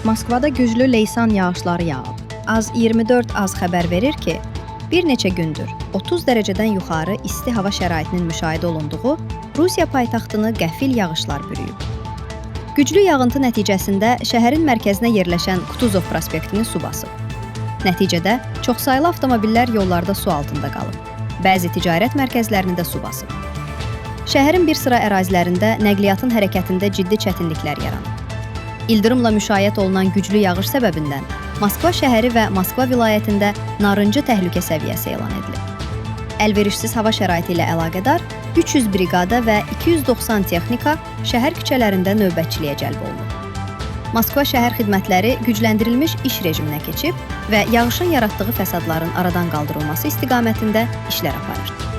Moskvada güclü leysan yağışları yağıb. Az-24 az xəbər verir ki, bir neçə gündür 30 dərəcədən yuxarı isti hava şəraitinin müşahidə olunduğu Rusiya paytaxtını qəfil yağışlar bürüyüb. Güclü yağıntı nəticəsində şəhərin mərkəzinə yerləşən Kutuzov prospektini su basıb. Nəticədə çoxsaylı avtomobillər yollarda su altında qalıb. Bəzi ticarət mərkəzlərini də su basıb. Şəhərin bir sıra ərazilərində nəqliyyatın hərəkətində ciddi çətinliklər yaranıb. İldırımla müşayiət olunan güclü yağış səbəbindən Moskva şəhəri və Moskva vilayətində narıncı təhlükə səviyyəsi elan edilib. Əlverişsiz hava şəraiti ilə əlaqədar 300 briqada və 290 texnika şəhər küçələrində növbətçiliyə cəlb olunub. Moskva şəhər xidmətləri gücləndirilmiş iş rejiminə keçib və yağışın yaratdığı fəsadların aradan qaldırılması istiqamətində işlər aparır.